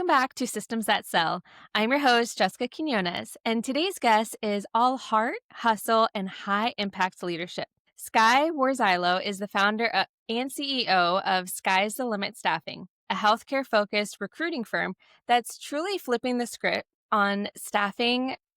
back to Systems That Sell. I'm your host, Jessica Quinones, and today's guest is all heart, hustle, and high impact leadership. Sky Woroszylo is the founder and CEO of Sky's the Limit Staffing, a healthcare focused recruiting firm that's truly flipping the script on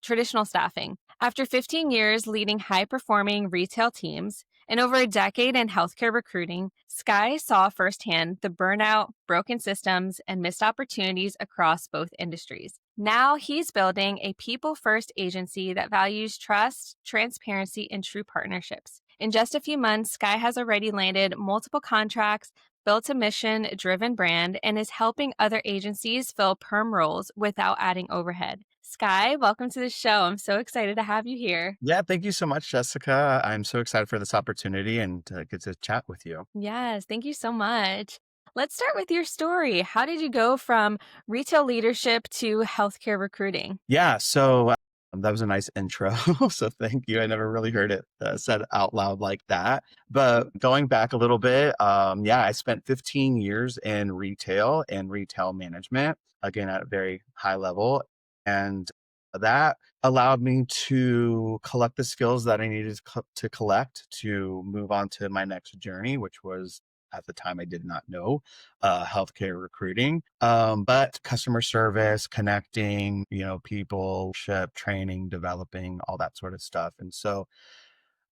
traditional staffing. After 15 years leading high performing retail teams, and over a decade in healthcare recruiting, Sky saw firsthand the burnout, broken systems, and missed opportunities across both industries. Now he's building a people first agency that values trust, transparency, and true partnerships. In just a few months, Sky has already landed multiple contracts, built a mission driven brand, and is helping other agencies fill perm roles without adding overhead. Sky, welcome to the show. I'm so excited to have you here. Yeah, thank you so much, Jessica. I'm so excited for this opportunity and to get to chat with you. Yes, thank you so much. Let's start with your story. How did you go from retail leadership to healthcare recruiting? Yeah, so that was a nice intro. So thank you. I never really heard it said out loud like that. But going back a little bit, yeah, I spent 15 years in retail and retail management, again, at a very high level. And that allowed me to collect the skills that I needed to collect to move on to my next journey, which was at the time I did not know healthcare recruiting, but customer service, connecting, people, ship, training, developing, all that sort of stuff. And so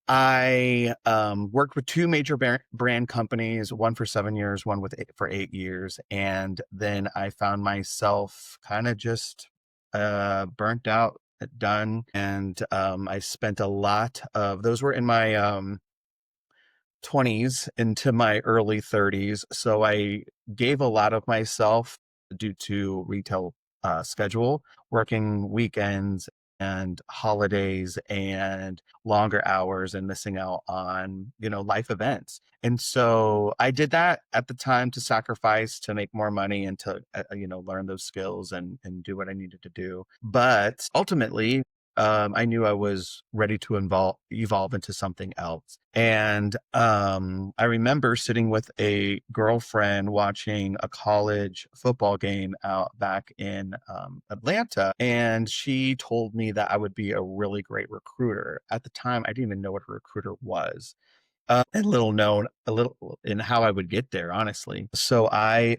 I worked with two major brand companies, one for 7 years, one for 8 years. And then I found myself kind of just burnt out, done. And I spent a lot of those were in my 20s into my early 30s. So I gave a lot of myself due to retail schedule, working weekends and holidays and longer hours and missing out on, life events. And so I did that at the time to sacrifice to make more money and to, learn those skills and do what I needed to do. But ultimately, I knew I was ready to evolve into something else. And I remember sitting with a girlfriend watching a college football game out back in Atlanta. And she told me that I would be a really great recruiter. At the time, I didn't even know what a recruiter was. And little known, a little in how I would get there, honestly. So I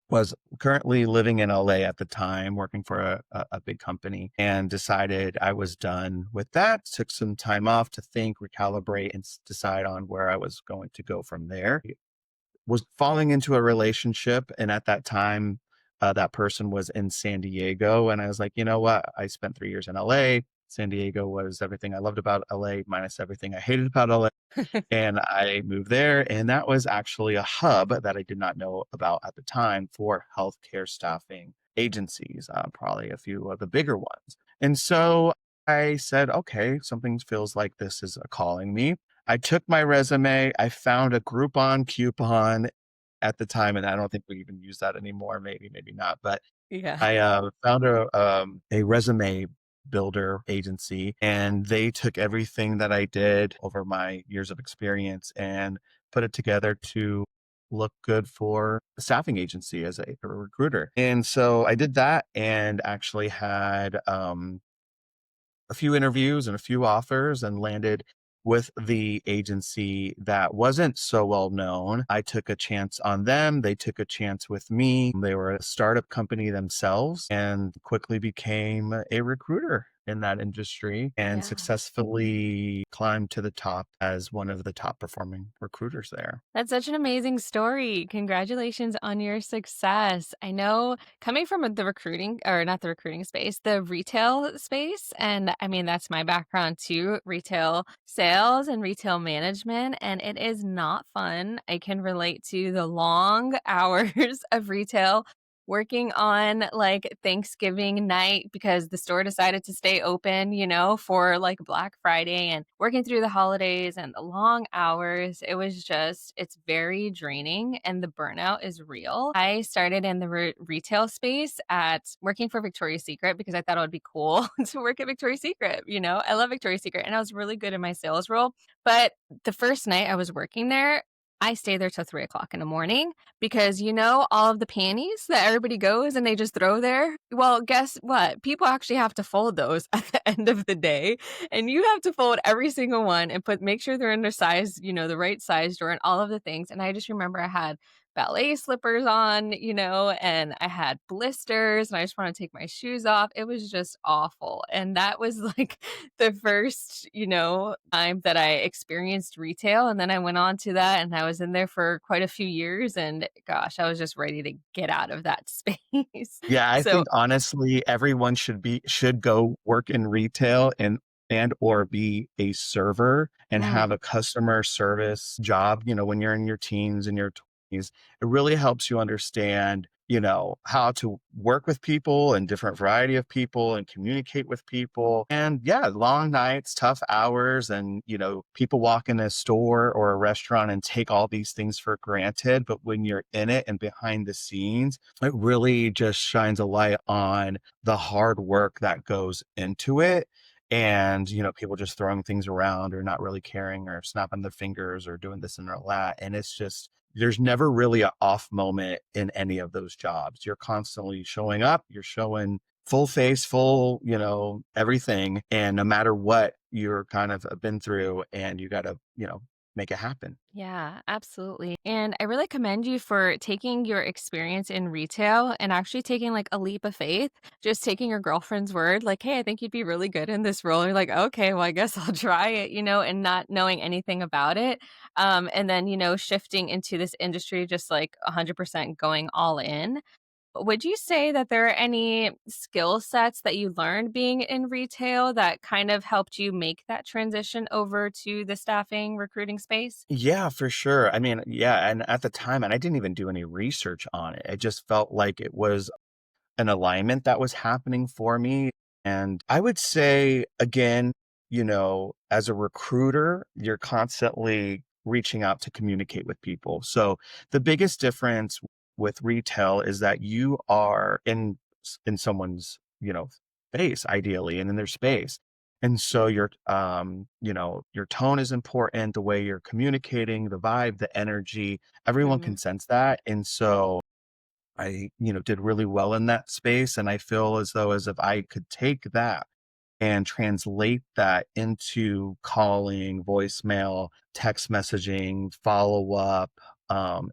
was currently living in LA at the time, working for a big company, and decided I was done with that. Took some time off to think, recalibrate, and decide on where I was going to go from there. Was falling into a relationship, and at that time, that person was in San Diego, and I was like, you know what? I spent 3 years in LA. San Diego was everything I loved about LA, minus everything I hated about LA. And I moved there, and that was actually a hub that I did not know about at the time for healthcare staffing agencies, probably a few of the bigger ones. And so I said, okay, something feels like this is calling me. I took my resume. I found a Groupon coupon at the time, and I don't think we even use that anymore. Maybe, maybe not. But Yeah. I found a resume builder agency, and they took everything that I did over my years of experience and put it together to look good for a staffing agency as a recruiter. And so I did that and actually had a few interviews and a few offers and landed with the agency that wasn't so well known. I took a chance on them. They took a chance with me. They were a startup company themselves and quickly became a recruiter in that industry and Yeah. successfully climbed to the top as one of the top performing recruiters there. That's such an amazing story. Congratulations on your success. I know coming from the recruiting, or not the recruiting space, the retail space. And I mean, that's my background too, retail sales and retail management. And it is not fun. I can relate to the long hours of retail, working on like Thanksgiving night because the store decided to stay open, for like Black Friday, and working through the holidays and the long hours. It's very draining, and the burnout is real. I started in the retail space at working for Victoria's Secret because I thought it would be cool to work at Victoria's Secret. I love Victoria's Secret, and I was really good in my sales role. But the first night I was working there, I stay there till 3 o'clock in the morning because all of the panties that everybody goes and they just throw there? Well, guess what? People actually have to fold those at the end of the day, and you have to fold every single one and make sure they're in their size, the right size drawer and all of the things. And I just remember I had ballet slippers on, and I had blisters and I just want to take my shoes off. It was just awful. And that was like the first, time that I experienced retail. And then I went on to that and I was in there for quite a few years. And gosh, I was just ready to get out of that space. Yeah, I So, think honestly, everyone should go work in retail and or be a server and have mm, a customer service job, when you're in your teens and your 20s. It really helps you understand, how to work with people and different variety of people and communicate with people. And yeah, long nights, tough hours, and people walk in a store or a restaurant and take all these things for granted. But when you're in it and behind the scenes, it really just shines a light on the hard work that goes into it. And, people just throwing things around or not really caring or snapping their fingers or doing this and that. And it's just, there's never really a off moment in any of those jobs. You're constantly showing up, you're showing full face, full, everything. And no matter what you're kind of been through, and you got to, make it happen. yeah, absolutely. And I really commend you for taking your experience in retail and actually taking like a leap of faith, just taking your girlfriend's word, like, hey, I think you'd be really good in this role. You're like, okay, well, I guess I'll try it, and not knowing anything about it. And then, shifting into this industry, just like 100% going all in. Would you say that there are any skill sets that you learned being in retail that kind of helped you make that transition over to the staffing recruiting space? Yeah, for sure. I mean, yeah. And at the time, and I didn't even do any research on it. It just felt like it was an alignment that was happening for me. And I would say, again, as a recruiter, you're constantly reaching out to communicate with people. So the biggest difference with retail is that you are in someone's, face ideally and in their space. And so your tone is important, the way you're communicating, the vibe, the energy, everyone can Mhm. sense that. And so I, did really well in that space. And I feel as if I could take that and translate that into calling, voicemail, text messaging, follow up,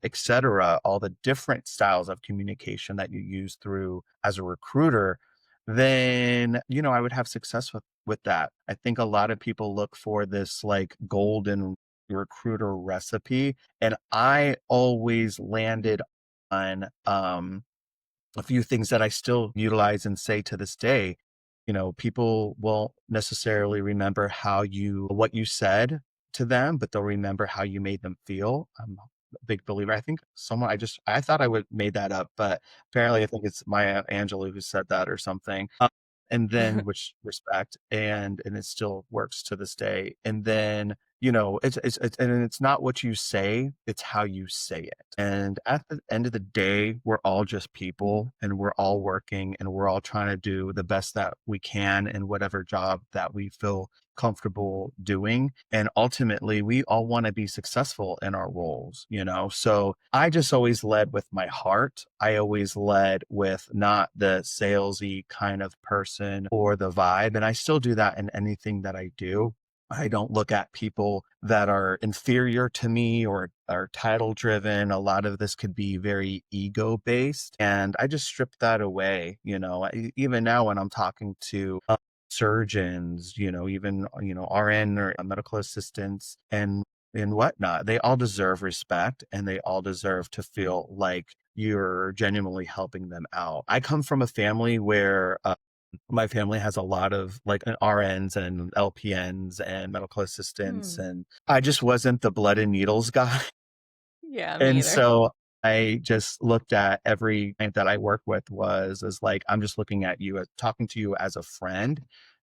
et cetera, all the different styles of communication that you use through as a recruiter, then, I would have success with that. I think a lot of people look for this like golden recruiter recipe. And I always landed on a few things that I still utilize and say to this day. People won't necessarily remember what you said to them, but they'll remember how you made them feel. I'm a big believer. I think I thought I would made that up, but apparently I think it's Maya Angelou who said that or something. And then which respect, and it still works to this day. And then, it's not what you say, it's how you say it. And at the end of the day, we're all just people and we're all working and we're all trying to do the best that we can in whatever job that we feel comfortable doing. And ultimately, we all want to be successful in our roles. So I just always led with my heart. I always led with not the salesy kind of person or the vibe. And I still do that in anything that I do. I don't look at people that are inferior to me or are title driven. A lot of this could be very ego based. And I just strip that away. Even now when I'm talking to surgeons, even, RN or medical assistants and whatnot, they all deserve respect and they all deserve to feel like you're genuinely helping them out. I come from a family where my family has a lot of like RNs and LPNs and medical assistants, Hmm. and I just wasn't the blood and needles guy. Yeah, me And either. so I just looked at every client that I work with was as like, I'm just looking at you as talking to you as a friend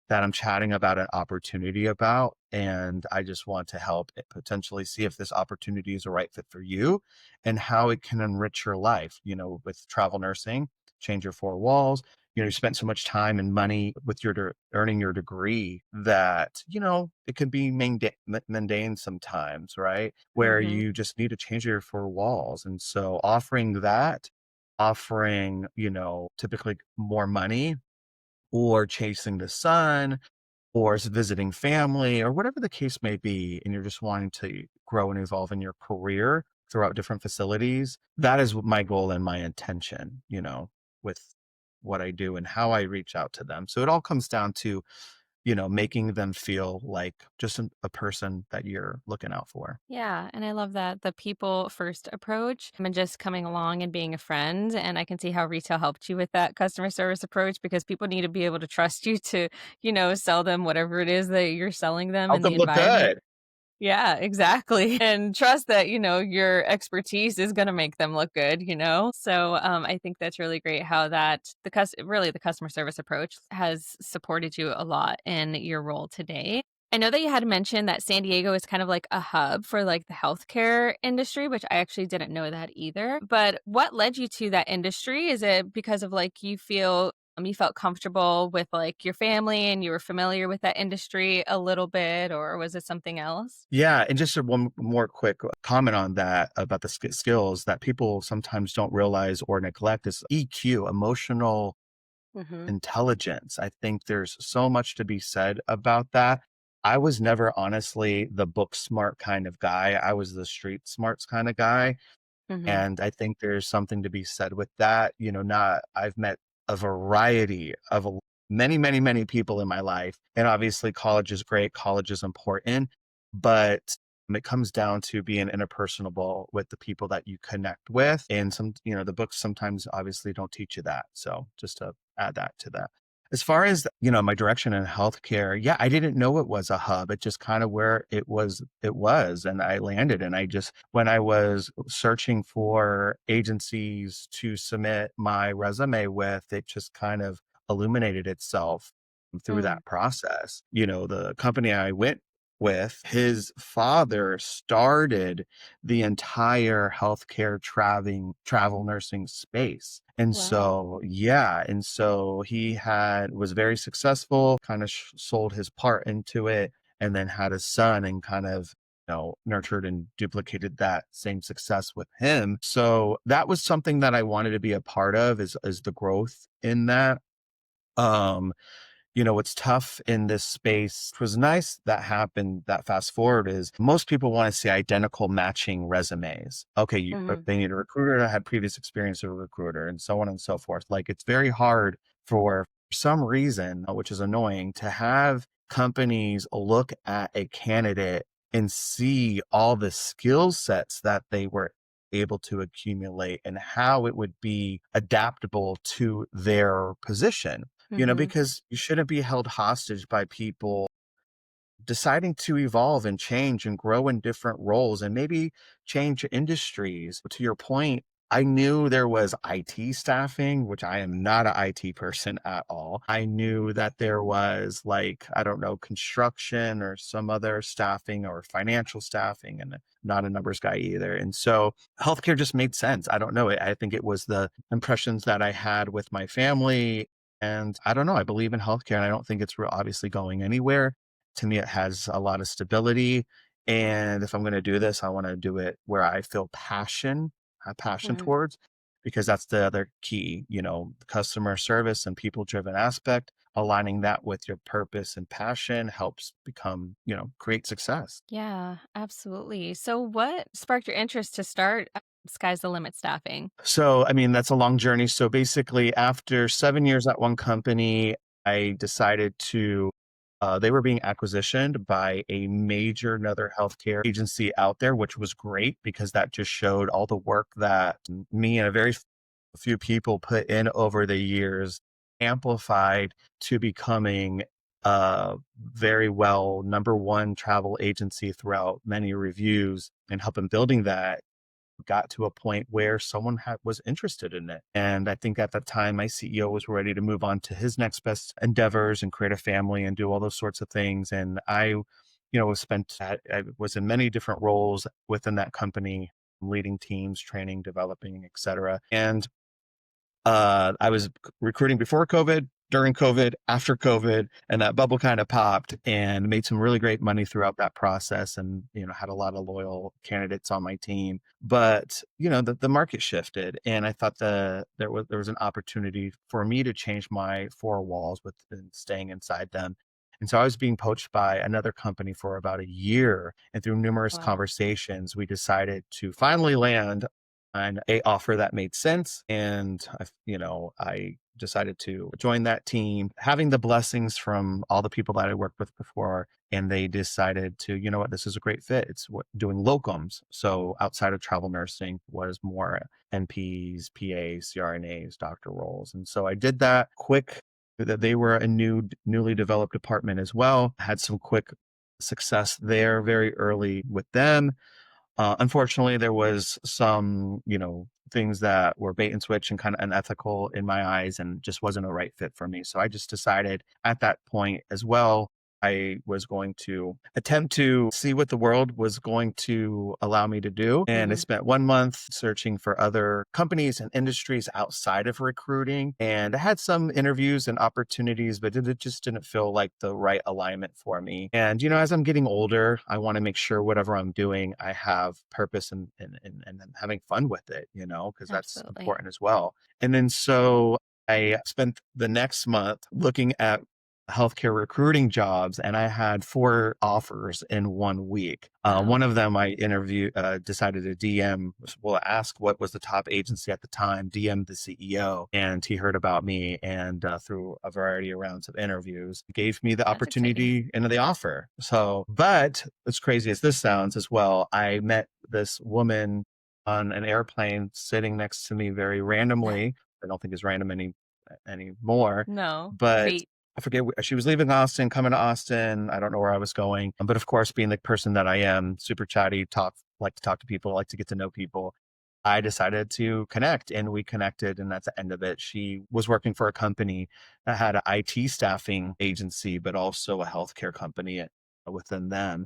that I'm chatting about an opportunity about. And I just want to help it potentially see if this opportunity is a right fit for you and how it can enrich your life, with travel nursing, change your four walls. you spent so much time and money with your earning your degree that, it can be mundane sometimes, right? Where Mhm. you just need to change your four walls. And so offering that, offering, typically more money or chasing the sun or visiting family or whatever the case may be, and you're just wanting to grow and evolve in your career throughout different facilities, that is my goal and my intention, with what I do and how I reach out to them. So it all comes down to, making them feel like just a person that you're looking out for. Yeah, and I love that the people first approach and just coming along and being a friend. And I can see how retail helped you with that customer service approach because people need to be able to trust you to, sell them whatever it is that you're selling them Help in the them look environment. good. Yeah, exactly. And trust that, your expertise is going to make them look good. So I think that's really great how really the customer service approach has supported you a lot in your role today. I know that you had mentioned that San Diego is kind of like a hub for like the healthcare industry, which I actually didn't know that either. But what led you to that industry? Is it because of like you felt comfortable with like your family and you were familiar with that industry a little bit, or was it something else? Yeah, and just one more quick comment on that about the skills that people sometimes don't realize or neglect is EQ, emotional Mhm. intelligence. I think there's so much to be said about that. I was never honestly the book smart kind of guy. I was the street smarts kind of guy. Mhm. And I think there's something to be said with that. Not I've met a variety of many, many, many people in my life. And obviously college is great, college is important, but it comes down to being interpersonable with the people that you connect with. And the books sometimes obviously don't teach you that. So just to add that to that. As far as, my direction in healthcare, yeah, I didn't know it was a hub. It just kind of where it was. And I landed and when I was searching for agencies to submit my resume with, it just kind of illuminated itself through Mm. that process. The company I went with, his father started the entire healthcare travel nursing space. And Wow. so, yeah, and so he was very successful, kind of sold his part into it, and then had a son and kind of nurtured and duplicated that same success with him. So that was something that I wanted to be a part of is the growth in that. Um, what's tough in this space, which was nice that happened that fast forward is most people want to see identical matching resumes. Okay, Mhm. they need a recruiter that had previous experience with a recruiter and so on and so forth. Like it's very hard for some reason, which is annoying, to have companies look at a candidate and see all the skill sets that they were able to accumulate and how it would be adaptable to their position, Mhm. because you shouldn't be held hostage by people deciding to evolve and change and grow in different roles and maybe change industries. To your point, I knew there was IT staffing, which I am not an IT person at all. I knew that there was like, I don't know, construction or some other staffing or financial staffing, and not a numbers guy either. And so healthcare just made sense. I don't know. I think it was the impressions that I had with my family. And I don't know. I believe in healthcare and I don't think it's real obviously going anywhere. To me, it has a lot of stability. And if I'm going to do this, I want to do it where I feel have passion Mhm. towards, because that's the other key, customer service and people driven aspect. Aligning that with your purpose and passion helps become, create success. Yeah, absolutely. So what sparked your interest to start Sky's the Limit Staffing? So, I mean, that's a long journey. So basically, after 7 years at one company, I decided they were being acquisitioned by a major another healthcare agency out there, which was great because that just showed all the work that me and a very few people put in over the years, amplified to becoming a very well number one travel agency throughout many reviews, and helping building that got to a point where someone was interested in it. And I think at that time, my CEO was ready to move on to his next best endeavors and create a family and do all those sorts of things. And I was in many different roles within that company, leading teams, training, developing, etc. And I was recruiting before COVID, during COVID, after COVID, and that bubble kind of popped and made some really great money throughout that process and, had a lot of loyal candidates on my team. But, the market shifted and I thought there was an opportunity for me to change my four walls with staying inside them. And so I was being poached by another company for about a year. And through numerous Wow. conversations, we decided to finally land on a offer that made sense. And I decided to join that team, having the blessings from all the people that I worked with before. And they decided to, you know what, this is a great fit. It's doing locums. So outside of travel nursing was more NPs, PAs, CRNAs, doctor roles. And so I did that quick. That they were a newly developed department as well. Had some quick success there very early with them. Unfortunately, there was some, things that were bait and switch and kind of unethical in my eyes and just wasn't a right fit for me. So I just decided at that point as well, I was going to attempt to see what the world was going to allow me to do. And I Hmm. spent 1 month searching for other companies and industries outside of recruiting. And I had some interviews and opportunities, but it just didn't feel like the right alignment for me. And, as I'm getting older, I want to make sure whatever I'm doing, I have purpose and I'm having fun with it, because that's Absolutely. important as well. And then so I spent the next month looking at healthcare recruiting jobs, and I had four offers in 1 week. Wow. One of them I decided to ask what was the top agency at the time, DM the CEO, and he heard about me and through a variety of rounds of interviews, gave me the That's exciting. opportunity and the offer. So, but as crazy as this sounds as well, I met this woman on an airplane sitting next to me very randomly. I don't think it's random anymore, No. but Fate. I forget. She was leaving Austin, coming to Austin. I don't know where I was going. But of course, being the person that I am, super chatty, like to talk to people, like to get to know people. I decided to connect and we connected, and that's the end of it. She was working for a company that had an IT staffing agency, but also a healthcare company within them.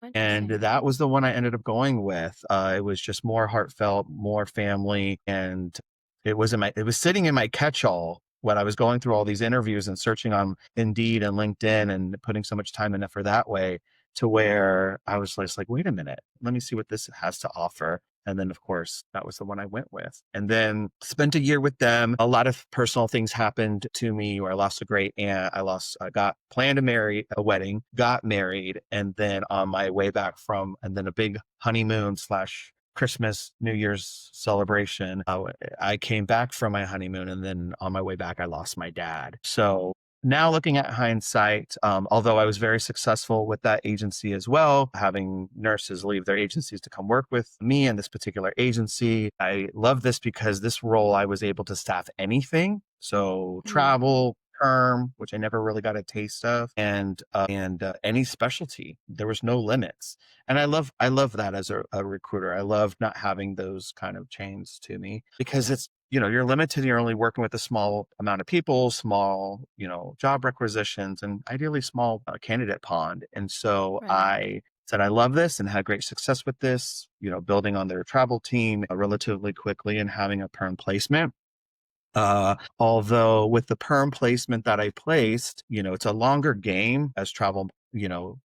And Interesting. that was the one I ended up going with. It was just more heartfelt, more family, and it was sitting in my catch-all when I was going through all these interviews and searching on Indeed and LinkedIn and putting so much time and effort that way to where I was just like, wait a minute, let me see what this has to offer. And then, of course, that was the one I went with. And then spent a year with them. A lot of personal things happened to me where I lost a great aunt. I got planned to marry a wedding, got married. And then on my way back and then a big honeymoon slash Christmas, New Year's celebration. I came back from my honeymoon and then on my way back, I lost my dad. So now looking at hindsight, although I was very successful with that agency as well, having nurses leave their agencies to come work with me in this particular agency, I love this because this role I was able to staff anything. So Hmm. travel, perm, which I never really got a taste of, and any specialty. There was no limits, and I love that as a recruiter. I love not having those kind of chains to me because it's you're limited. You're only working with a small amount of people, small, job requisitions, and ideally small candidate pond. And so Right. I said, I love this and had great success with this, building on their travel team relatively quickly and having a perm placement. Although with the perm placement that I placed, it's a longer game as travel,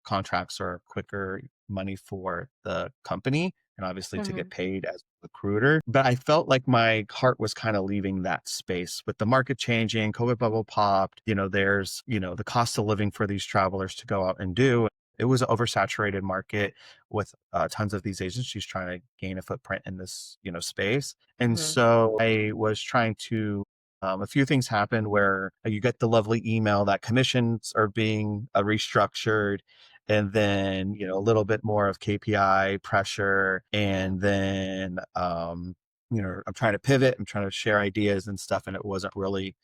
contracts are quicker money for the company and obviously to Hmm. get paid as a recruiter. But I felt like my heart was kind of leaving that space with the market changing, COVID bubble popped, there's, the cost of living for these travelers to go out and do. It was an oversaturated market with tons of these agencies trying to gain a footprint in this, space. And Hmm. so I was trying to, a few things happened where you get the lovely email that commissions are being restructured. And then, a little bit more of KPI pressure. Yeah. And then, I'm trying to pivot, I'm trying to share ideas and stuff. And it wasn't really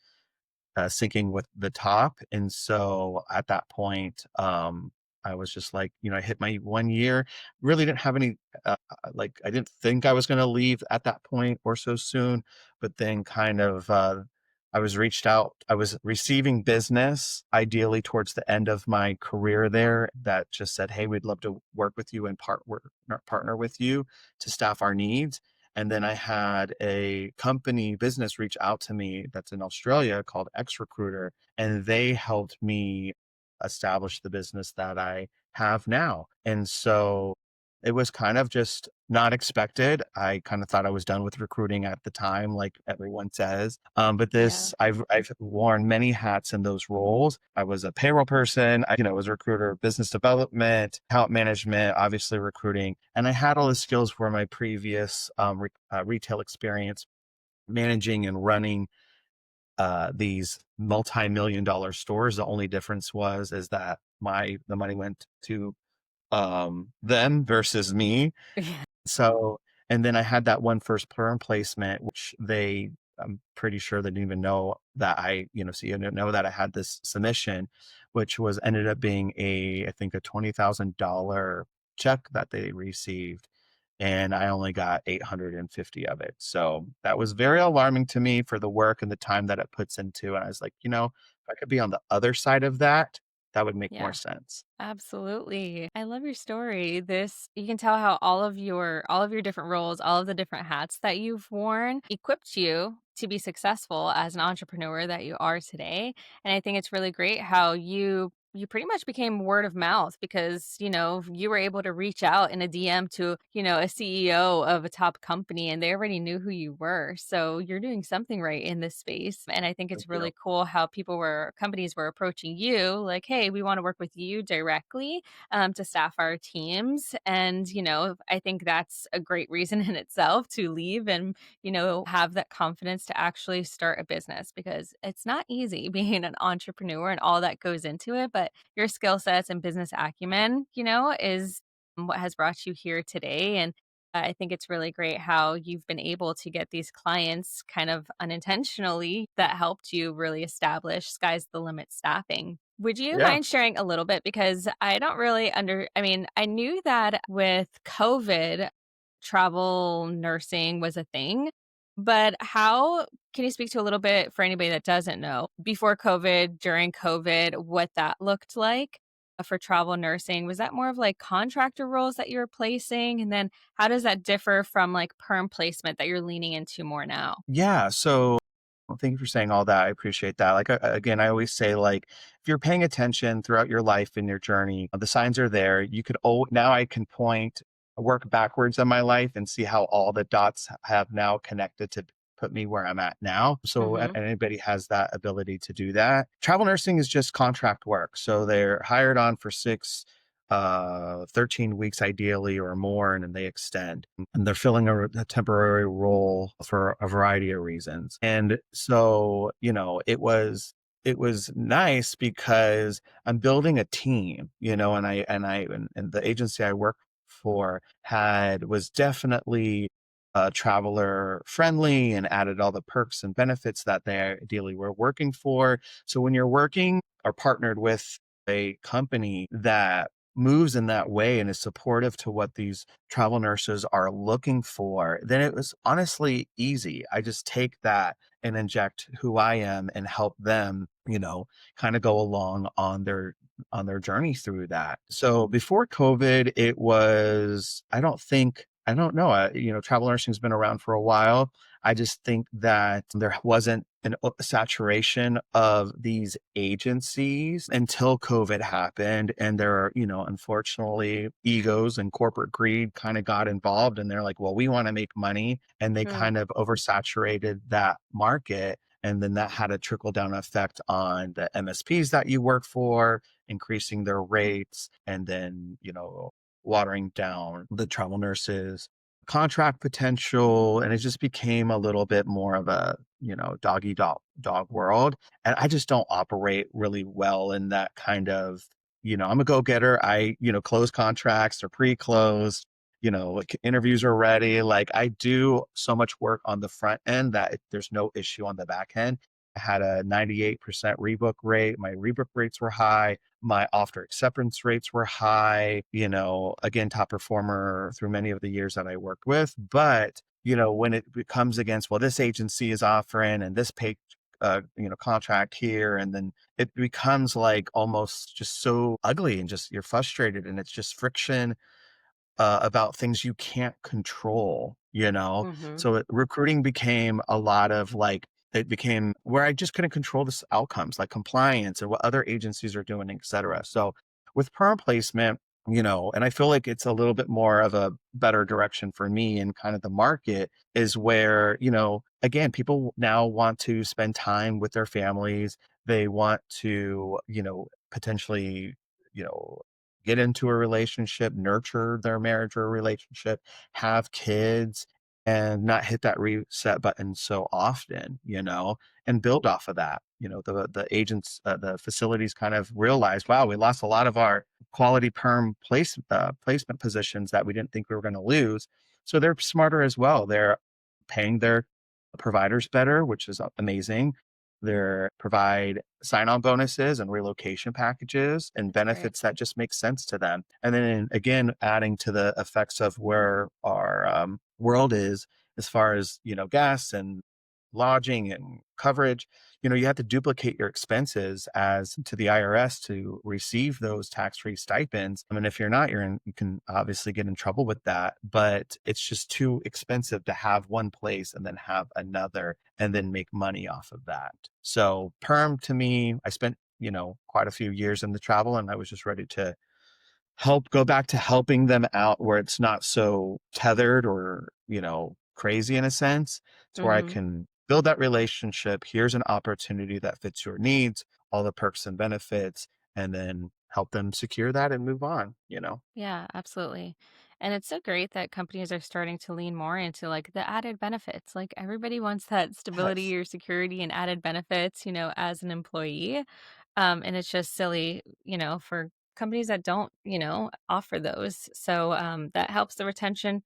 syncing with the top. And so at that point, I was just like, I hit my 1 year, really didn't have any, I didn't think I was going to leave at that point or so soon, but then kind of, I was receiving business ideally towards the end of my career there that just said, hey, we'd love to work with you and partner with you to staff our needs. And then I had a company business reach out to me that's in Australia called X Recruiter, and they helped me establish the business that I have now. And so it was kind of just not expected. I kind of thought I was done with recruiting at the time, like everyone says. But Yeah. I've worn many hats in those roles. I was a payroll person, was a recruiter, business development, account management, obviously recruiting, and I had all the skills for my previous retail experience, managing and running these multi-million dollar stores. The only difference was is that the money went to them versus me. Yeah. So, and then I had that one first perm placement, which I'm pretty sure they didn't even know that so you didn't know that I had this submission, which was ended up being I think a $20,000 check that they received. And I only got 850 of it. So that was very alarming to me for the work and the time that it puts into. And I was like, if I could be on the other side of that, that would make more Yeah. sense. Absolutely. I love your story. This you can tell how all of your different roles, all of the different hats that you've worn equipped you to be successful as an entrepreneur that you are today. And I think it's really great how you pretty much became word of mouth because, you were able to reach out in a DM to, a CEO of a top company and they already knew who you were. So you're doing something right in this space. And I think Thank it's you. really cool how companies were approaching you like, hey, we want to work with you directly to staff our teams. And, I think that's a great reason in itself to leave and, have that confidence to actually start a business because it's not easy being an entrepreneur and all that goes into it. But your skill sets and business acumen, is what has brought you here today. And I think it's really great how you've been able to get these clients kind of unintentionally that helped you really establish sky's the limit staffing. Would you Yeah. mind sharing a little bit? Because I don't really I mean, I knew that with COVID, travel nursing was a thing, but how can you speak to a little bit for anybody that doesn't know before COVID, during COVID, what that looked like for travel nursing? Was that more of like contractor roles that you're placing? And then how does that differ from like perm placement that you're leaning into more now? Yeah. So well, thank you for saying all that. I appreciate that. Like, again, I always say, like, if you're paying attention throughout your life and your journey, the signs are there. Now I can work backwards in my life and see how all the dots have now connected to put me where I'm at now. So Mhm. anybody has that ability to do that. Travel nursing is just contract work. So they're hired on for 13 weeks ideally or more, and then they extend and they're filling a temporary role for a variety of reasons. And so, it was nice because I'm building a team, and the agency I work for was definitely traveler friendly and added all the perks and benefits that they ideally were working for. So when you're working or partnered with a company that moves in that way and is supportive to what these travel nurses are looking for, then it was honestly easy. I just take that and inject who I am and help them, kind of go along on their journey through that. So before COVID, I don't know, travel nursing's been around for a while. I just think that there wasn't a saturation of these agencies until COVID happened. And there are, unfortunately, egos and corporate greed kind of got involved. And they're like, well, we want to make money. And they Mm. kind of oversaturated that market. And then that had a trickle down effect on the MSPs that you work for, increasing their rates, and then, watering down the travel nurses contract potential. And it just became a little bit more of a, dog world. And I just don't operate really well in that kind of, I'm a go-getter. Close contracts or pre-closed, like interviews are ready. Like I do so much work on the front end that there's no issue on the back end. I had a 98% rebook rate. My rebook rates were high. My after acceptance rates were high, again, top performer through many of the years that I worked with. But, when it comes against, well, this agency is offering and this pay, contract here, and then it becomes like almost just so ugly and just you're frustrated and it's just friction about things you can't control. you know? Mhm. So recruiting became a lot of like, it became where I just couldn't control the outcomes like compliance and what other agencies are doing, et cetera. So with perm placement, and I feel like it's a little bit more of a better direction for me and kind of the market is where, again, people now want to spend time with their families. They want to, potentially, you know, get into a relationship, nurture their marriage or relationship, have kids, and not hit that reset button so often, and build off of that. The agents, the facilities kind of realized, wow, we lost a lot of our quality perm placement positions that we didn't think we were going to lose. So they're smarter as well. They're paying their providers better, which is amazing. They provide sign-on bonuses and relocation packages and That's great. benefits that just make sense to them. And then again, adding to the effects of where our world is as far as gas and lodging and coverage, you have to duplicate your expenses as to the IRS to receive those tax-free stipends. I mean, if you're not, you can obviously get in trouble with that, but it's just too expensive to have one place and then have another and then make money off of that. So perm to me, I spent, quite a few years in the travel and I was just ready to go back to helping them out where it's not so tethered or, crazy in a sense. It's where I Mhm. can build that relationship. Here's an opportunity that fits your needs, all the perks and benefits, and then help them secure that and move on. Yeah, absolutely. And it's so great that companies are starting to lean more into like the added benefits. Like everybody wants that Yes. stability or security and added benefits, as an employee. And it's just silly, for companies that don't, offer those. So that helps the retention.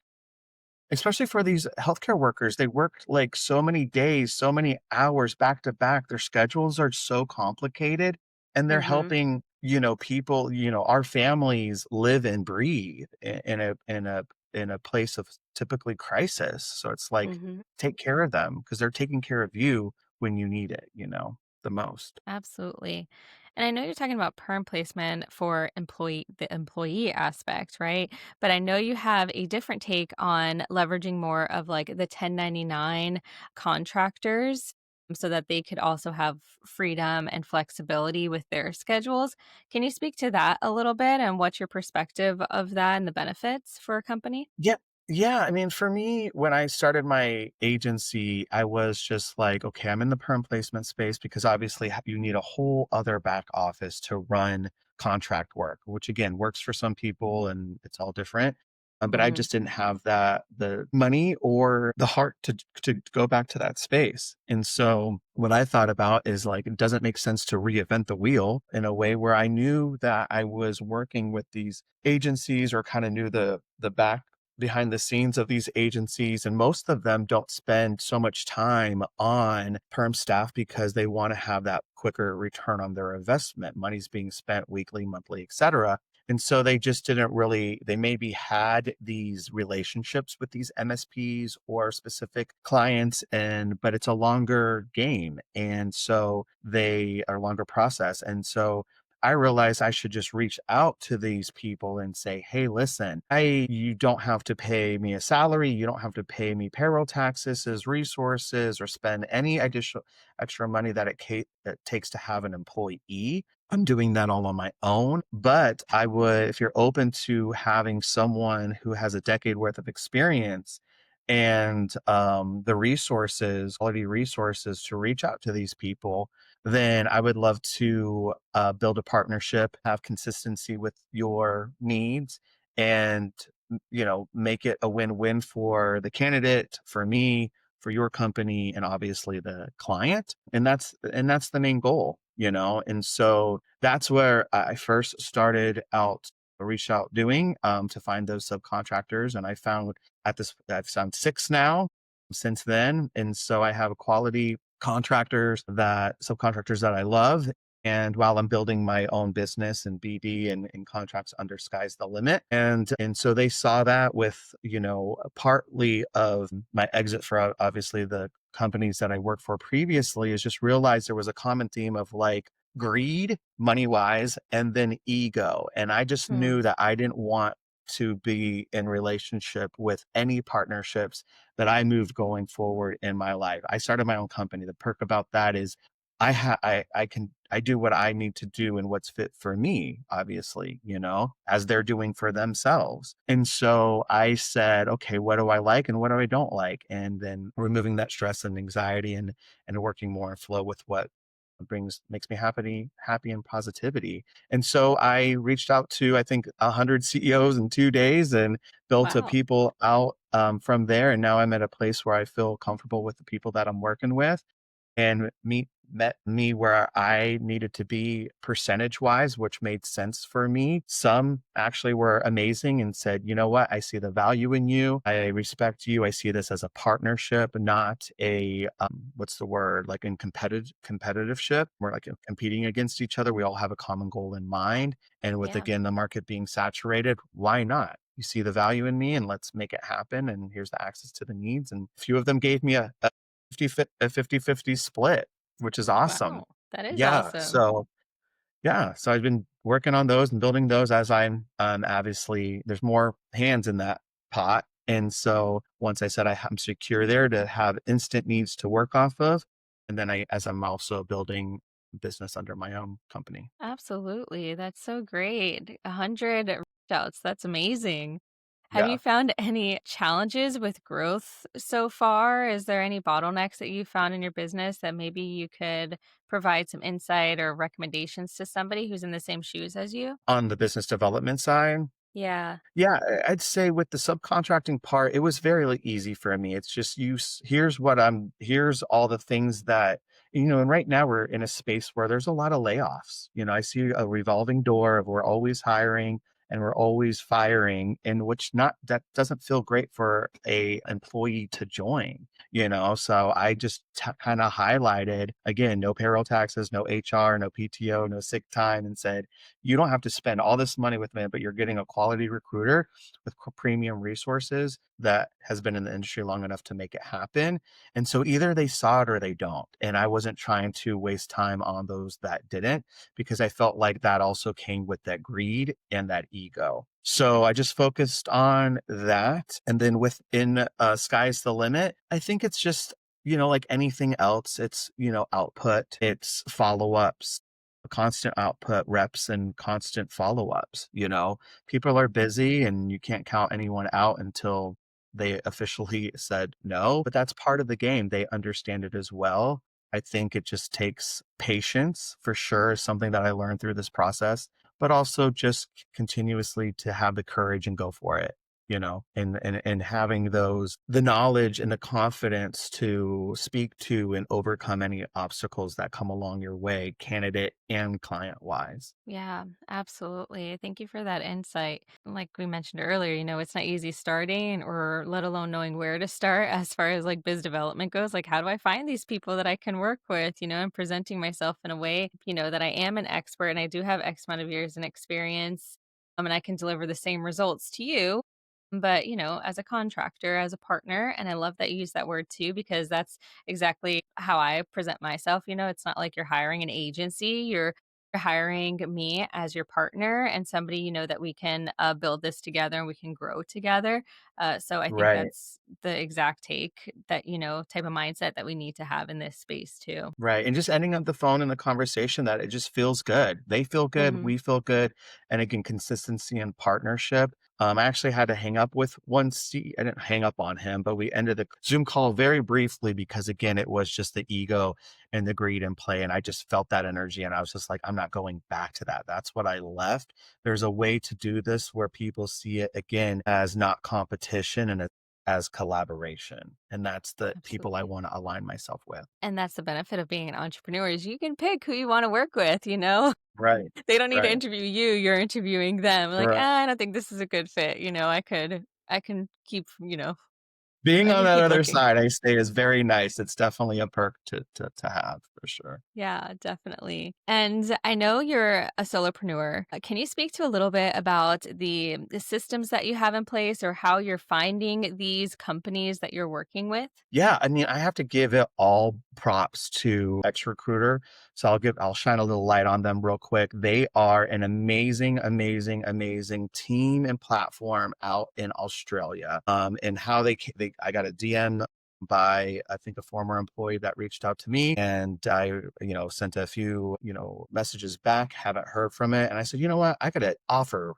Especially for these healthcare workers, they work like so many days, so many hours back to back. Their schedules are so complicated and they're Mm-hmm. helping, people, our families live and breathe in a place of typically crisis. So it's like Mm-hmm. take care of them because they're taking care of you when you need it, the most. Absolutely. And I know you're talking about perm placement for the employee aspect, right? But I know you have a different take on leveraging more of like the 1099 contractors so that they could also have freedom and flexibility with their schedules. Can you speak to that a little bit and what's your perspective of that and the benefits for a company? Yeah. Yeah. I mean, for me, when I started my agency, I was just like, okay, I'm in the perm placement space because obviously you need a whole other back office to run contract work, which again works for some people and it's all different. But I Hmm. just didn't have the money or the heart to go back to that space. And so what I thought about is like, it doesn't make sense to reinvent the wheel in a way where I knew that I was working with these agencies or kind of knew the back behind the scenes of these agencies, and most of them don't spend so much time on perm staff because they want to have that quicker return on their investment. Money's being spent weekly, monthly, etc. And so they just didn't really, they maybe had these relationships with these MSPs or specific clients, but it's a longer game. And so they are longer process. And so I realized I should just reach out to these people and say, "Hey, listen, you don't have to pay me a salary. You don't have to pay me payroll taxes, as resources, or spend any additional extra money that takes to have an employee. I'm doing that all on my own. But I would, if you're open to having someone who has a decade worth of experience and the resources, quality resources to reach out to these people, then I would love to build a partnership, have consistency with your needs, and make it a win-win for the candidate, for me, for your company, and obviously the client. And that's the main goal. And so that's where I first started out, reached out doing to find those subcontractors, and I've found six now since then. And so I have quality subcontractors that I love. And while I'm building my own business and BD and contracts under Sky's the Limit. And so they saw that with, partly of my exit for obviously the companies that I worked for previously is just realized there was a common theme of like greed, money wise, and then ego. And I just Hmm. knew that I didn't want to be in relationship with any partnerships that I move going forward in my life. I started my own company. The perk about that is I do what I need to do and what's fit for me, obviously, as they're doing for themselves. And so I said, okay, what do I like and what do I don't like? And then removing that stress and anxiety and working more in flow with what makes me happy and positivity. And so I reached out to I think 100 CEOs in 2 days and built a Wow. people out from there. And now I'm at a place where I feel comfortable with the people that I'm working with and met me where I needed to be percentage wise, which made sense for me. Some actually were amazing and said, you know what, I see the value in you. I respect you. I see this as a partnership, not a what's the word, like in competitive ship. We're like competing against each other. We all have a common goal in mind. And with Yeah. again the market being saturated, why not? You see the value in me and let's make it happen. And here's the access to the needs. And a few of them gave me a 50-50 split, which is awesome. Wow. That is Yeah, awesome. so I've been working on those and building those as obviously there's more hands in that pot, and so once I said I'm secure there to have instant needs to work off of, and then I'm also building business under my own company. Absolutely. That's so great. 100 reach outs. That's amazing. Have you Yeah. found any challenges with growth so far? Is there any bottlenecks that you found in your business that maybe you could provide some insight or recommendations to somebody who's in the same shoes as you? On the business development side, Yeah. yeah, I'd say with the subcontracting part, it was very easy for me. It's just here's all the things that, and right now we're in a space where there's a lot of layoffs. I see a revolving door of we're always hiring and we're always firing, and which not that doesn't feel great for a employee to join, So I just kind of highlighted again, no payroll taxes, no HR, no PTO, no sick time, and said, you don't have to spend all this money with me, but you're getting a quality recruiter with premium resources that has been in the industry long enough to make it happen. And so either they saw it or they don't. And I wasn't trying to waste time on those that didn't, because I felt like that also came with that greed and that ego. So I just focused on that. And then within Sky's the Limit, I think it's just, like anything else, it's, output, it's follow ups, constant output reps and constant follow-ups. People are busy and you can't count anyone out until they officially said no, but that's part of the game. They understand it as well. I think it just takes patience for sure, is something that I learned through this process, but also just continuously to have the courage and go for it, and having the knowledge and the confidence to speak to and overcome any obstacles that come along your way, candidate and client wise. Yeah, absolutely. Thank you for that insight. Like we mentioned earlier, it's not easy starting or let alone knowing where to start as far as like biz development goes. Like, how do I find these people that I can work with, and presenting myself in a way, that I am an expert and I do have X amount of years in experience, and I can deliver the same results to you. But, as a contractor, as a partner, and I love that you use that word too, because that's exactly how I present myself. It's not like you're hiring an agency, you're hiring me as your partner and somebody that we can build this together and we can grow together. So I think Right. that's the exact take that type of mindset that we need to have in this space too. Right. And just ending up the phone in the conversation that it just feels good. They feel good. Hmm. We feel good. And again, consistency and partnership. I actually had to hang up with I didn't hang up on him, but we ended the Zoom call very briefly because again, it was just the ego and the greed in play. And I just felt that energy. And I was just like, I'm not going back to that. That's what I left. There's a way to do this where people see it again as not competition and as collaboration. And that's the people I Absolutely. want to align myself with. And that's the benefit of being an entrepreneur is you can pick who you want to work with. Right, They don't need to right, interview you, you're interviewing them. Like, right. I don't think this is a good fit. I can keep, Being I on can that keep other looking. side, I say, is very nice. It's definitely a perk to have for sure. Yeah, definitely. And I know you're a solopreneur. Can you speak to a little bit about the systems that you have in place or how you're finding these companies that you're working with? Yeah, I mean, I have to give it all props to ex-recruiter. So I'll shine a little light on them real quick. They are an amazing, amazing, amazing team and platform out in Australia. And how I got a DM by, I think, a former employee that reached out to me, and I, sent a few, messages back, haven't heard from it. And I said, you know what? I got to offer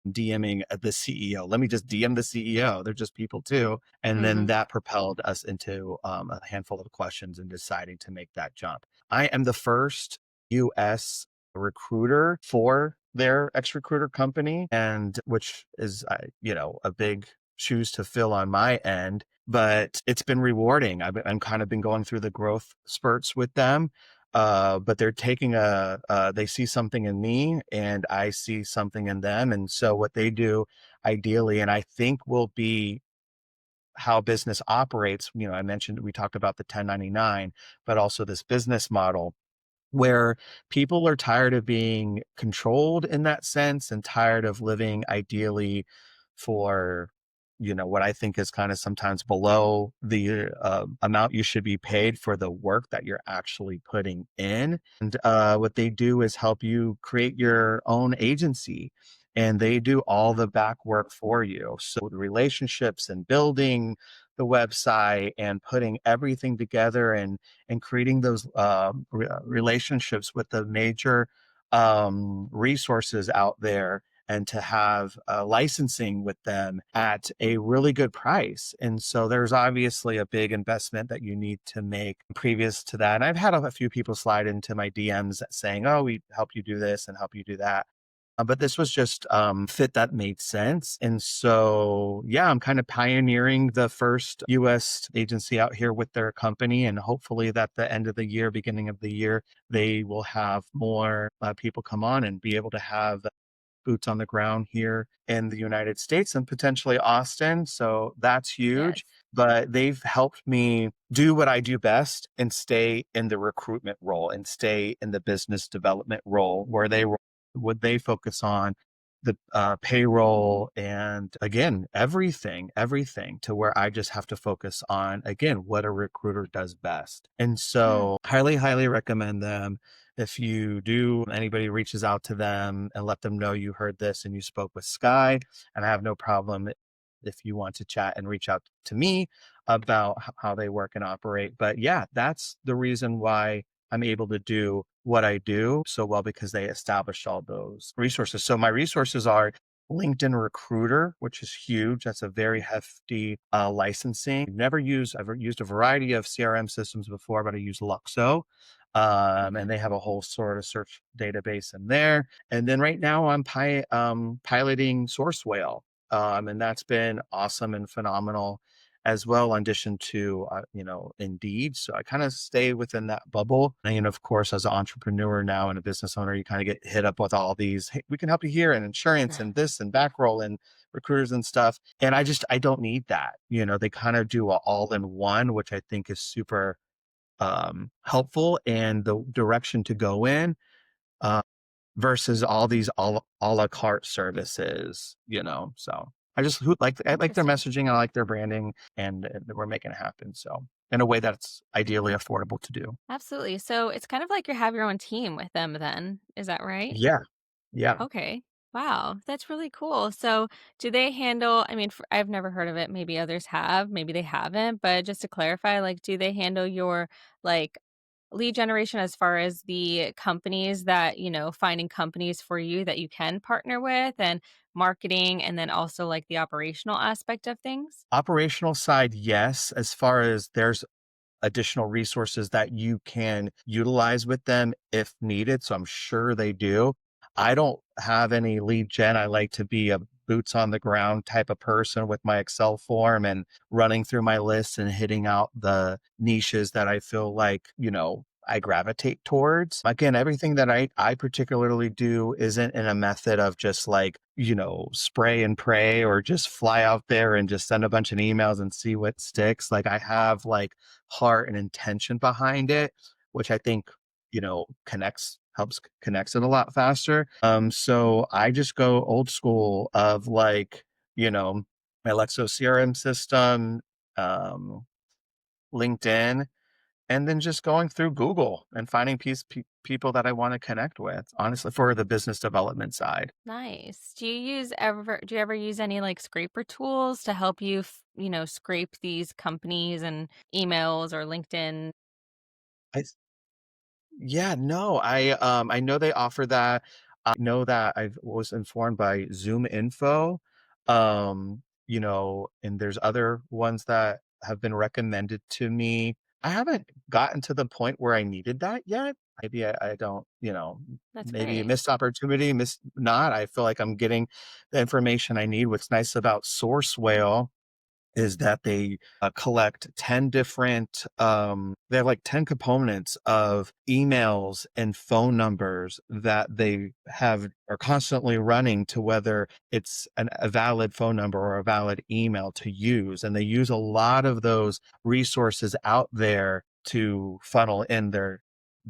DMing the CEO. Let me just DM the CEO. They're just people too. And then Hmm. that propelled us into a handful of questions and deciding to make that jump. I am the first US recruiter for their ex recruiter company, and which is, a big shoes to fill on my end, but it's been rewarding. I'm kind of been going through the growth spurts with them. But they're taking they see something in me and I see something in them. And so what they do ideally, and I think will be how business operates, I mentioned, we talked about the 1099, but also this business model where people are tired of being controlled in that sense and tired of living ideally for, what I think is kind of sometimes below the amount you should be paid for the work that you're actually putting in. And what they do is help you create your own agency. And they do all the back work for you. So the relationships and building the website and putting everything together and creating those relationships with the major resources out there, and to have licensing with them at a really good price. And so there's obviously a big investment that you need to make previous to that. And I've had a few people slide into my DMs saying, oh, we help you do this and help you do that. But this was just fit that made sense. And so, yeah, I'm kind of pioneering the first US agency out here with their company. And hopefully, that the end of the year, beginning of the year, they will have more people come on and be able to have boots on the ground here in the United States and potentially Austin. So that's Yes. huge. But they've helped me do what I do best and stay in the recruitment role and stay in the business development role where would they focus on the payroll and, again, everything to where I just have to focus on, again, what a recruiter does best. And Yeah. so highly, highly recommend them. If you do, anybody reaches out to them and let them know you heard this and you spoke with Sky, and I have no problem if you want to chat and reach out to me about how they work and operate. But yeah, that's the reason why I'm able to do what I do so well, because they established all those resources. So my resources are LinkedIn Recruiter, which is huge. That's a very hefty licensing. I've used a variety of CRM systems before, but I use Luxo. Okay. And they have a whole sort of search database in there. And then right now I'm piloting Source Whale. And that's been awesome and phenomenal as well, in addition to, Indeed. So I kind of stay within that bubble. And of course, as an entrepreneur now and a business owner, you kind of get hit up with all these, hey, we can help you here, and insurance and this and backroll and recruiters and stuff. And I don't need that. They kind of do a all in one, which I think is super helpful and the direction to go in, uh, versus all these a la carte services, So I like their Interesting. messaging, I like their branding, and we're making it happen. So in a way that's ideally affordable to do. Absolutely. So it's kind of like you have your own team with them then. Is that right? Yeah. Yeah. Okay. Wow, that's really cool. So, do they handle I mean, I've never heard of it, maybe others have, maybe they haven't, but just to clarify, like, do they handle your, like, lead generation as far as the companies that, finding companies for you that you can partner with and marketing and then also, like, the operational aspect of things? Operational side, yes. As far as there's additional resources that you can utilize with them if needed. So I'm sure they do. I don't have any lead gen. I like to be a boots on the ground type of person with my Excel form and running through my lists and hitting out the niches that I feel like, I gravitate towards. Again, everything that I particularly do isn't in a method of just like, spray and pray or just fly out there and just send a bunch of emails and see what sticks. Like I have like heart and intention behind it, which I think, connects it a lot faster. So I just go old school of like, my Lexo CRM system, LinkedIn, and then just going through Google and finding people that I want to connect with, honestly, for the business development side. Nice. Do you ever use any like scraper tools to help you, scrape these companies and emails or LinkedIn? I Yeah, no, I know they offer that. I know that I was informed by Zoom Info, and there's other ones that have been recommended to me. I haven't gotten to the point where I needed that yet. Maybe I don't, That's maybe a great. missed opportunity, miss not. I feel like I'm getting the information I need. What's nice about Source Whale is that they collect 10 different they have like 10 components of emails and phone numbers that they have are constantly running to whether it's a valid phone number or a valid email to use, and they use a lot of those resources out there to funnel in their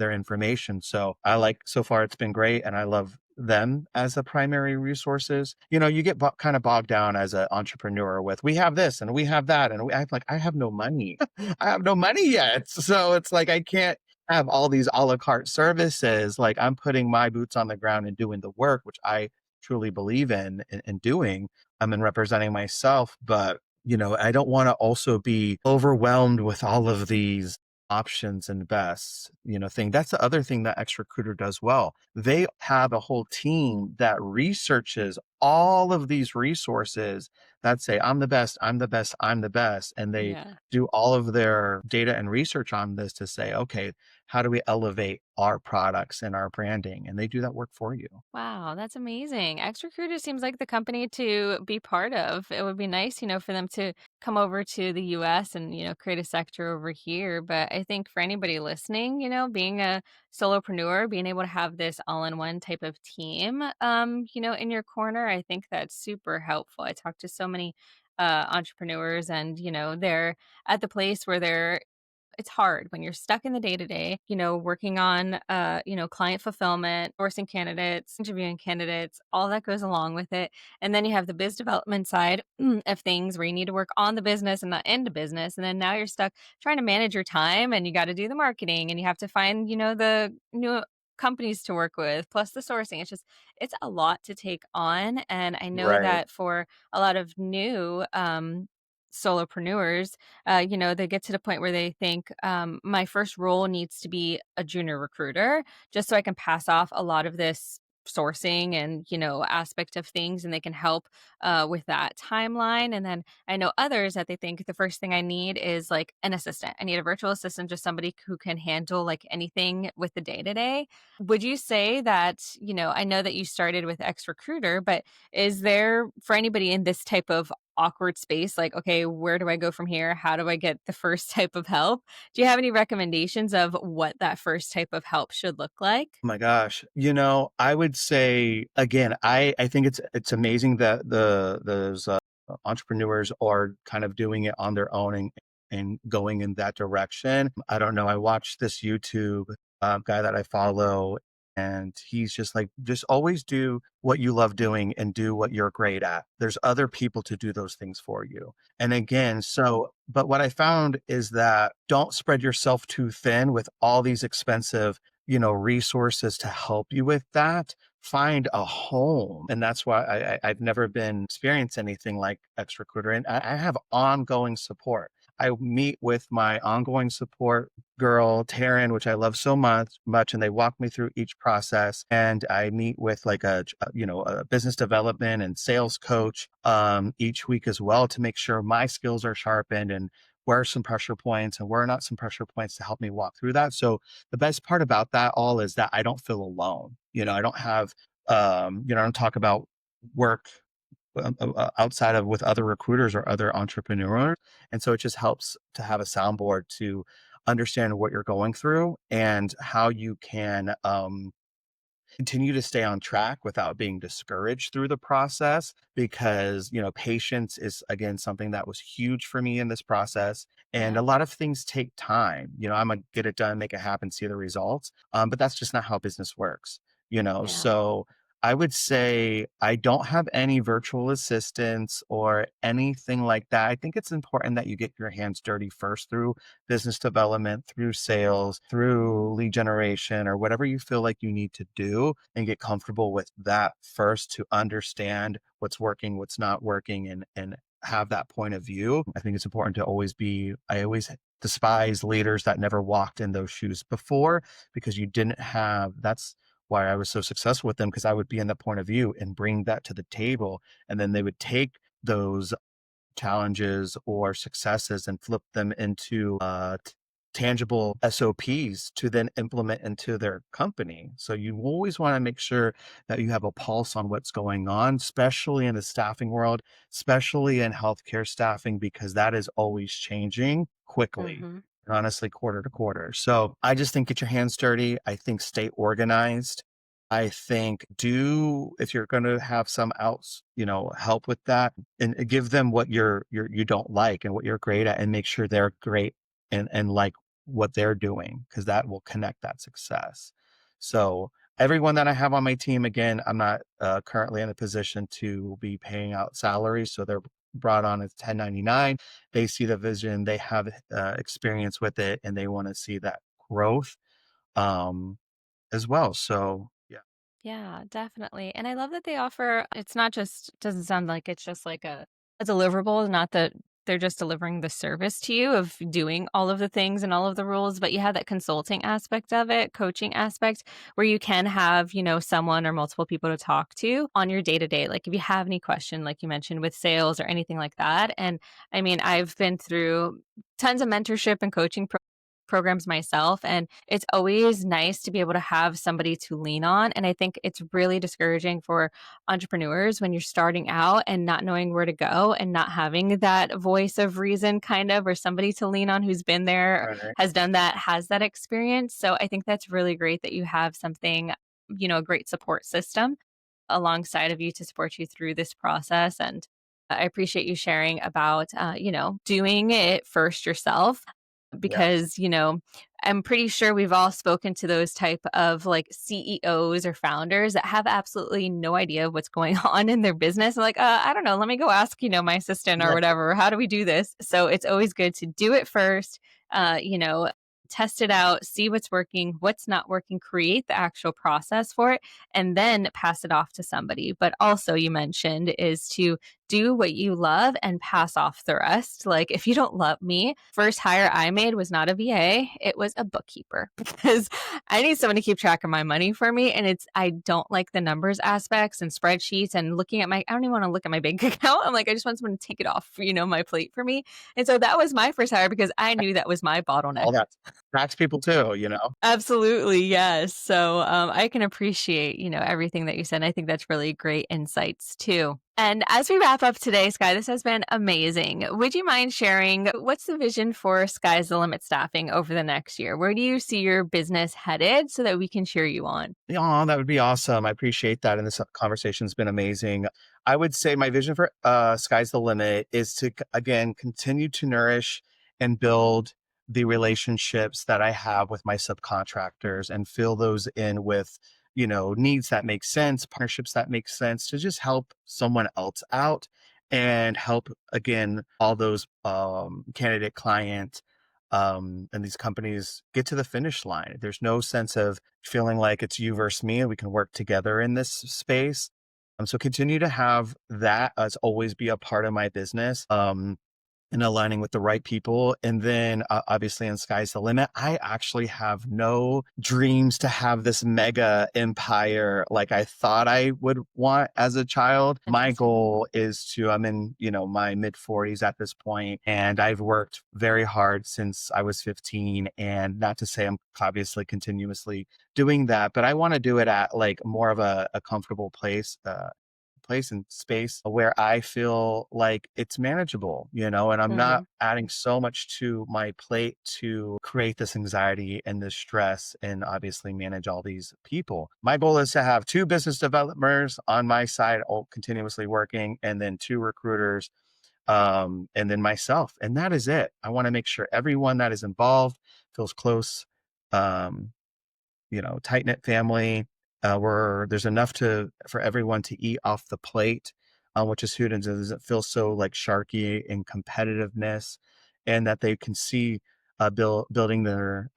information. So I like, so far it's been great, and I love them as the primary resources. You get kind of bogged down as an entrepreneur with, we have this and we have that, and I'm like, I have no money. I have no money yet. So it's like I can't have all these a la carte services. Like, I'm putting my boots on the ground and doing the work, which I truly believe in doing. I'm in representing myself, but I don't want to also be overwhelmed with all of these options and bests, thing. That's the other thing that XRecruiter does well. They have a whole team that researches all of these resources that say, I'm the best, I'm the best, I'm the best. And they Yeah. do all of their data and research on this to say, okay, how do we elevate our products and our branding? And they do that work for you. Wow, that's amazing. Recruiter seems like the company to be part of. It would be nice, for them to come over to the US and, create a sector over here. But I think for anybody listening, being a solopreneur, being able to have this all-in-one type of team, in your corner, I think that's super helpful. I talk to so many entrepreneurs and, they're at the place where it's hard when you're stuck in the day to day, working on, client fulfillment, sourcing candidates, interviewing candidates, all that goes along with it. And then you have the biz development side of things where you need to work on the business and not into business. And then now you're stuck trying to manage your time and you got to do the marketing and you have to find, the new companies to work with plus the sourcing. It's a lot to take on. And I know Right. that for a lot of new, solopreneurs, they get to the point where they think, my first role needs to be a junior recruiter, just so I can pass off a lot of this sourcing and aspect of things and they can help with that timeline. And then I know others that they think the first thing I need is like an assistant. I need a virtual assistant, just somebody who can handle like anything with the day to day. Would you say that, I know that you started with X Recruiter, but is there for anybody in this type of awkward space, like, okay, where do I go from here? How do I get the first type of help? Do you have any recommendations of what that first type of help should look like? Oh my gosh. I would say again, I think it's amazing that those entrepreneurs are kind of doing it on their own and going in that direction. I don't know. I watched this YouTube guy that I follow, and he's just like, just always do what you love doing and do what you're great at. There's other people to do those things for you. And again, but what I found is that don't spread yourself too thin with all these expensive resources to help you with that. Find a home. And that's why I've never been experienced anything like XRecruiter. And I have ongoing support. I meet with my ongoing support girl, Taryn, which I love so much, and they walk me through each process. And I meet with like a business development and sales coach each week as well to make sure my skills are sharpened and where are some pressure points and where are not some pressure points to help me walk through that. So the best part about that all is that I don't feel alone. I don't have, I don't talk about work outside of with other recruiters or other entrepreneurs. And so it just helps to have a soundboard to understand what you're going through and how you can continue to stay on track without being discouraged through the process, because patience is again something that was huge for me in this process, and Yeah. a lot of things take time. I'm a get it done, make it happen, see the results, but that's just not how business works. Yeah. So I would say I don't have any virtual assistants or anything like that. I think it's important that you get your hands dirty first through business development, through sales, through lead generation, or whatever you feel like you need to do, and get comfortable with that first to understand what's working, what's not working, and have that point of view. I think it's important to I always despise leaders that never walked in those shoes before, because you didn't have, that's why I was so successful with them, because I would be in the point of view and bring that to the table. And then they would take those challenges or successes and flip them into tangible SOPs to then implement into their company. So you always want to make sure that you have a pulse on what's going on, especially in the staffing world, especially in healthcare staffing, because that is always changing quickly. Mhm. Honestly, quarter to quarter. So I just think get your hands dirty. I think stay organized. I think if you're going to have some else, help with that, and give them what you don't like and what you're great at, and make sure they're great and like what they're doing, because that will connect that success. So everyone that I have on my team, again, I'm not currently in a position to be paying out salaries, so they're brought on as 1099. They see the vision, they have experience with it, and they want to see that growth um, as well. So yeah. Yeah, definitely. And I love that they offer it's not just doesn't sound like it's just like a deliverable, not that they're just delivering the service to you of doing all of the things and all of the rules, but you have that consulting aspect of it, coaching aspect where you can have, someone or multiple people to talk to on your day to day. Like if you have any question, like you mentioned with sales or anything like that. And I mean, I've been through tons of mentorship and coaching programs myself. And it's always nice to be able to have somebody to lean on. And I think it's really discouraging for entrepreneurs when you're starting out and not knowing where to go and not having that voice of reason, kind of, or somebody to lean on who's been there, Right. has done that, has that experience. So I think that's really great that you have something, a great support system alongside of you to support you through this process. And I appreciate you sharing about, doing it first yourself Yeah. because, I'm pretty sure we've all spoken to those type of like CEOs or founders that have absolutely no idea what's going on in their business. Like, I don't know, let me go ask, my assistant or Exactly. whatever, how do we do this? So it's always good to do it first, uh, you know, test it out, see what's working, what's not working, create the actual process for it, and then pass it off to somebody. But also, you mentioned is to do what you love and pass off the rest. Like, if you don't love me, first hire I made was not a VA, it was a bookkeeper because I need someone to keep track of my money for me. And I don't like the numbers aspects and spreadsheets and looking at I don't even want to look at my bank account. I'm like, I just want someone to take it off, my plate for me. And so that was my first hire because I knew that was my bottleneck. All that tax people too. Absolutely, yes. So I can appreciate, everything that you said. I think that's really great insights too. And as we wrap up today, Sky, this has been amazing. Would you mind sharing what's the vision for Sky's the Limit Staffing over the next year? Where do you see your business headed so that we can cheer you on? Yeah, that would be awesome. I appreciate that. And this conversation's been amazing. I would say my vision for Sky's the Limit is to, again, continue to nourish and build the relationships that I have with my subcontractors and fill those in with, needs that make sense, partnerships that make sense, to just help someone else out and help, again, all those candidate client and these companies get to the finish line. There's no sense of feeling like it's you versus me and we can work together in this space. So continue to have that as always be a part of my business. And aligning with the right people. And then obviously in Sky's the Limit, I actually have no dreams to have this mega empire like I thought I would want as a child. My Interesting. goal is I'm in, my mid 40s at this point, and I've worked very hard since I was 15. And not to say I'm obviously continuously doing that, but I want to do it at like more of a comfortable place and space where I feel like it's manageable, and I'm not Hmm. adding so much to my plate to create this anxiety and this stress and obviously manage all these people. My goal is to have two business developers on my side, all continuously working, and then two recruiters, and then myself. And that is it. I want to make sure everyone that is involved feels close, um, tight knit family. where there's enough for everyone to eat off the plate, which is food, and doesn't feel so like sharky in competitiveness, and that they can see building their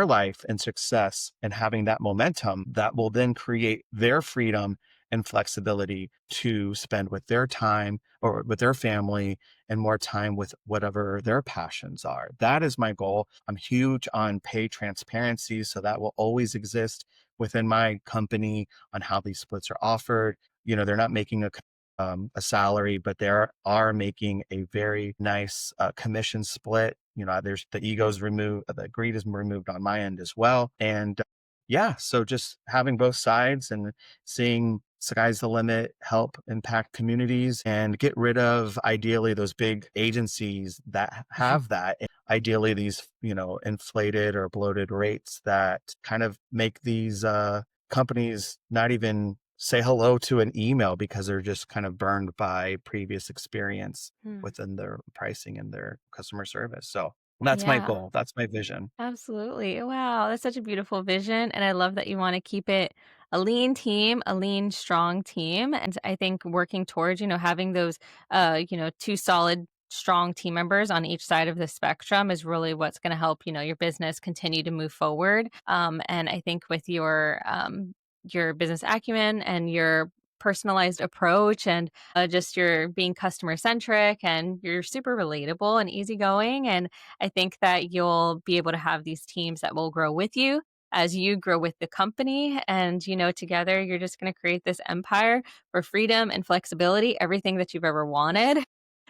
life and success and having that momentum that will then create their freedom and flexibility to spend with their time or with their family and more time with whatever their passions are. That is my goal. I'm huge on pay transparency, so that will always exist within my company on how these splits are offered. They're not making a salary, but they are making a very nice commission split. There's the egos removed, the greed is removed on my end as well. And yeah, so just having both sides and seeing sky's the limit help impact communities and get rid of ideally those big agencies that have that. And ideally, these, inflated or bloated rates that kind of make these companies not even say hello to an email because they're just kind of burned by previous experience Hmm. within their pricing and their customer service. So that's my Yeah. goal. That's my vision. Absolutely. Wow, that's such a beautiful vision. And I love that you want to keep it a lean team, a lean, strong team. And I think working towards, having those, two solid, strong team members on each side of the spectrum is really what's going to help, your business continue to move forward. And I think with your business acumen and your personalized approach and just your being customer centric and you're super relatable and easygoing and I think that you'll be able to have these teams that will grow with you as you grow with the company. And, together you're just going to create this empire for freedom and flexibility, everything that you've ever wanted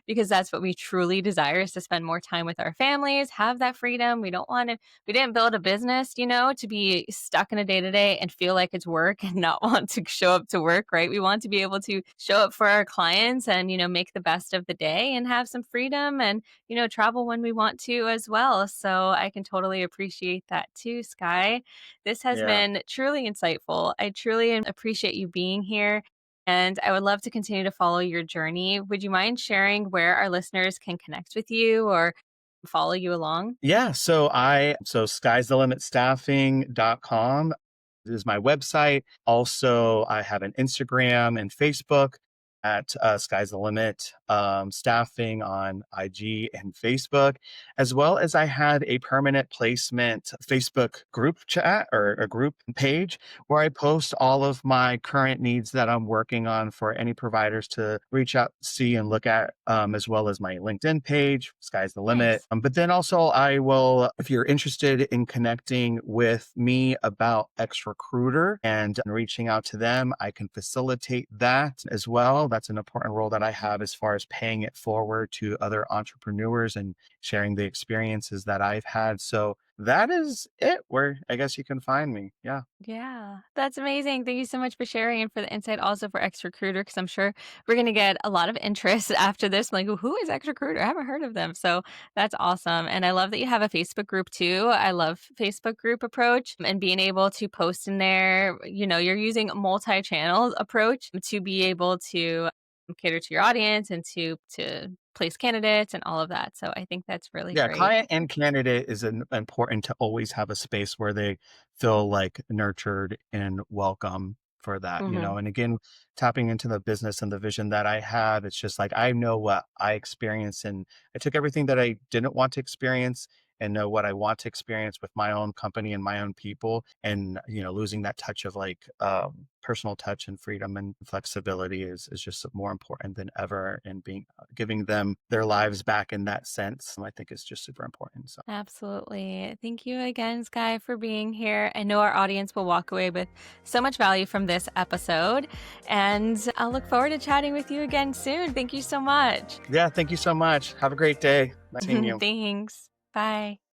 because that's what we truly desire is to spend more time with our families, have that freedom. We didn't build a business, to be stuck in a day to day and feel like it's work and not want to show up to work, right? We want to be able to show up for our clients and, make the best of the day and have some freedom and, travel when we want to as well. So I can totally appreciate that too, Sky. This has Yeah. been truly insightful. I truly appreciate you being here and I would love to continue to follow your journey. Would you mind sharing where our listeners can connect with you or follow you along? Yeah. So sky's the limit staffing.com is my website. Also, I have an Instagram and Facebook at Sky's the Limit Staffing on IG and Facebook, as well as I have a permanent placement Facebook group chat or a group page where I post all of my current needs that I'm working on for any providers to reach out, see, and look at, as well as my LinkedIn page, Sky's the Limit. Nice. But then also, I will, if you're interested in connecting with me about X Recruiter and reaching out to them, I can facilitate that as well. That's an important role that I have as far as paying it forward to other entrepreneurs and sharing the experiences that I've had. So that is it, where I guess you can find me. Yeah. Yeah, that's amazing. Thank you so much for sharing and for the insight also for X Recruiter, because I'm sure we're going to get a lot of interest after this. I'm like, who is X Recruiter? I haven't heard of them. So that's awesome. And I love that you have a Facebook group too. I love Facebook group approach and being able to post in there. You're using a multi-channel approach to be able to cater to your audience and to place candidates and all of that. So I think that's really Yeah, great. client and candidate is important to always have a space where they feel like nurtured and welcome for that. Hmm. And again, tapping into the business and the vision that I have, it's just like I know what I experience, and I took everything that I didn't want to experience and know what I want to experience with my own company and my own people, and losing that touch of like personal touch and freedom and flexibility is just more important than ever, and being giving them their lives back in that sense, I think is just super important. So Absolutely. Thank you again, Sky, for being here. I know our audience will walk away with so much value from this episode, and I'll look forward to chatting with you again soon. Thank you so much. yeah, thank you so much. Have a great day. Nice seeing you. Thanks. Bye.